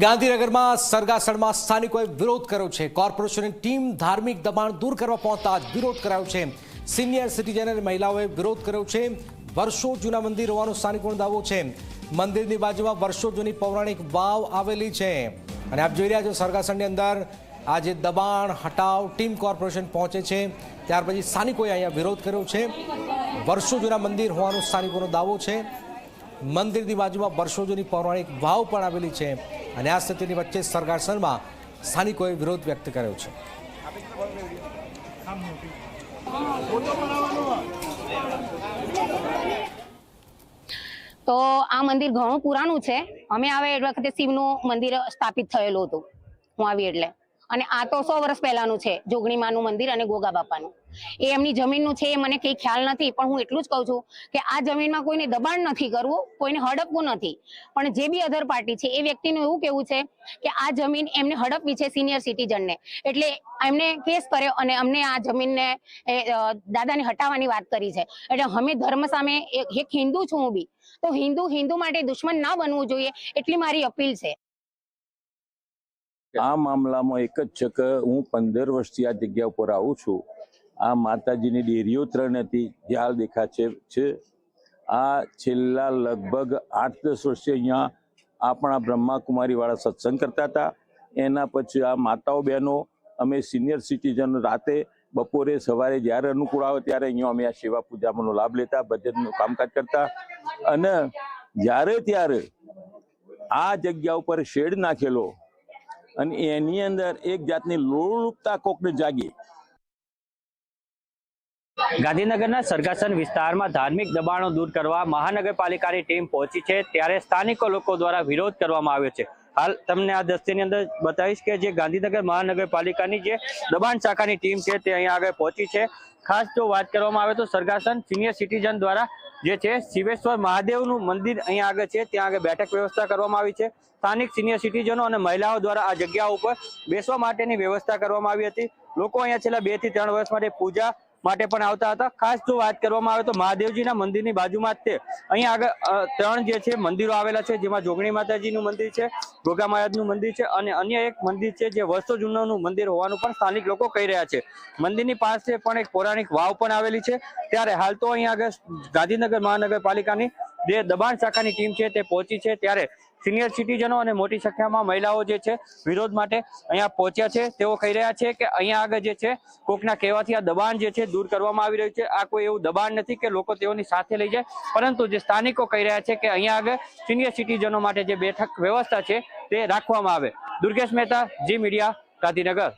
ગાંધીનગરમાં સરગાસણમાં સ્થાનિકોએ વિરોધ કર્યો છે। કોર્પોરેશનની ટીમ ધાર્મિક દબાણ દૂર કરવા પહોંચતા જ વિરોધ કરાયો છે। સિનિયર સિટીઝન અને મહિલાઓએ વિરોધ કર્યો છે। વર્ષો જૂના મંદિર હોવાનો સ્થાનિકોનો દાવો છે। મંદિરની બાજુમાં વર્ષો જૂની પૌરાણિક વાવ આવેલી છે અને આપ જોઈ રહ્યા છો સરગાસણની અંદર આજે દબાણ હટાવ ટીમ કોર્પોરેશન પહોંચે છે। ત્યાર પછી સ્થાનિકોએ અહીંયા વિરોધ કર્યો છે। વર્ષો જૂના મંદિર હોવાનો સ્થાનિકોનો દાવો છે। મંદિરની બાજુમાં વર્ષો જૂની પૌરાણિક વાવ પણ આવેલી છે અને આ સ્થિતિની વચ્ચે સરગાસણમાં સ્થાનિકોએ વિરોધ વ્યક્ત કર્યો છે। તો આ મંદિર ઘણું પુરાણું છે। અમે આવે એ વખતે શિવનું મંદિર સ્થાપિત થયેલું હતું હું આવી એટલે, અને આ તો 100 વર્ષ પહેલાનું છે। જોગણી માનું મંદિર અને ગોગા બાપાનું એ એમની જમીનનું છે એ મને કઈ ખ્યાલ નથી, પણ હું એટલું જ કહું છું કે આ જમીનમાં કોઈને દબાણ નથી કરવું, કોઈને હડપવું નથી, પણ જે બી અધર પાર્ટી છે એ વ્યક્તિનું એવું કેવું છે કે આ જમીન એમને હડપવી છે સિનિયર સિટીઝનને, એટલે એમને કેસ કર્યો અને અમને આ જમીનને દાદાને હટાવવાની વાત કરી છે। એટલે અમે ધર્મ સામે એક હિન્દુ છું હું બી, તો હિન્દુ માટે દુશ્મન ના બનવું જોઈએ એટલી મારી અપીલ છે। આ મામલામાં એક જ છે કે હું 15 વર્ષથી આ જગ્યા ઉપર આવું છું। આ માતાજીની ડેરીઓ 3 હતી જે હાલ દેખાય છે। આ છેલ્લા લગભગ 8-10 વર્ષથી અહીંયા આપણા બ્રહ્માકુમારી વાળા સત્સંગ કરતા હતા। એના પછી આ માતાઓ બહેનો અમે સિનિયર સિટીઝન રાતે બપોરે સવારે જ્યારે અનુકૂળ આવે ત્યારે અહીંયા અમે આ સેવા પૂજાનો લાભ લેતા, ભજનનું કામકાજ કરતા, અને જ્યારે ત્યારે આ જગ્યા ઉપર શેડ નાખેલો અને એની અંદર એક જાતની લોલુપતા કોકને જાગી। ગાંધીનગરના સરગાસણ વિસ્તારમાં ધાર્મિક દબાણો દૂર કરવા મહાનગરપાલિકાની ટીમ પહોંચી છે, ત્યારે સ્થાનિકો લોકો દ્વારા વિરોધ કરવામાં આવ્યો છે। હાલ તમને આ દ્રશ્યની અંદર બતાવીશ કે જે ગાંધીનગર મહાનગરપાલિકાની જે દબાણ શાખાની ટીમ છે તે અહીંયા આગળ પહોંચી છે। ખાસ જો વાત કરવામાં આવે તો સરગાસણ સિનિયર સિટીઝન દ્વારા જે છે શિવેશ્વર મહાદેવનું મંદિર અહીંયા આગળ છે, ત્યાં આગળ બેઠક વ્યવસ્થા કરવામાં આવી છે। સ્થાનિક સિનિયર સિટીઝનો અને મહિલાઓ દ્વારા આ જગ્યા ઉપર બેસવા માટેની વ્યવસ્થા કરવામાં આવી હતી। લોકો અહીંયા છેલ્લા 2 થી 3 વર્ષ માટે પૂજા માટે પણ આવતા હતા। ખાસ જો વાત કરવામાં આવે તો મહાદેવજીના મંદિરની બાજુમાં જ તે અહીંયા આગળ 3 જે છે મંદિરો આવેલા છે, જેમાં જોગણી માતાજીનું મંદિર છે, ગોગા મહારાજનું મંદિર છે અને અન્ય એક મંદિર છે જે વર્ષો જૂનાનું મંદિર હોવાનું પણ સ્થાનિક લોકો કહી રહ્યા છે। મંદિરની પાસે પણ એક પૌરાણિક વાવ પણ આવેલી છે। ત્યારે હાલ તો અહીંયા આગળ ગાંધીનગર મહાનગરપાલિકાની જે દબાણ શાખાની ટીમ છે તે પહોંચી છે, ત્યારે સિનિયર સિટીઝનો અને મોટી સંખ્યામાં મહિલાઓ જે છે વિરોધ માટે અહીંયા પહોંચ્યા છે। તેઓ કહી રહ્યા છે કે અહીંયા આગળ જે છે કોકના કહેવાથી આ દબાણ જે છે દૂર કરવામાં આવી રહ્યું છે। આ કોઈ એવું દબાણ નથી કે લોકો તેઓની સાથે લઈ જાય, પરંતુ જે સ્થાનિકો કહી રહ્યા છે કે અહીંયા આગળ સિનિયર સિટીઝનો માટે જે બેઠક વ્યવસ્થા છે તે રાખવામાં આવે। દુર્ગેશ મહેતા, જી મીડિયા, ગાંધીનગર।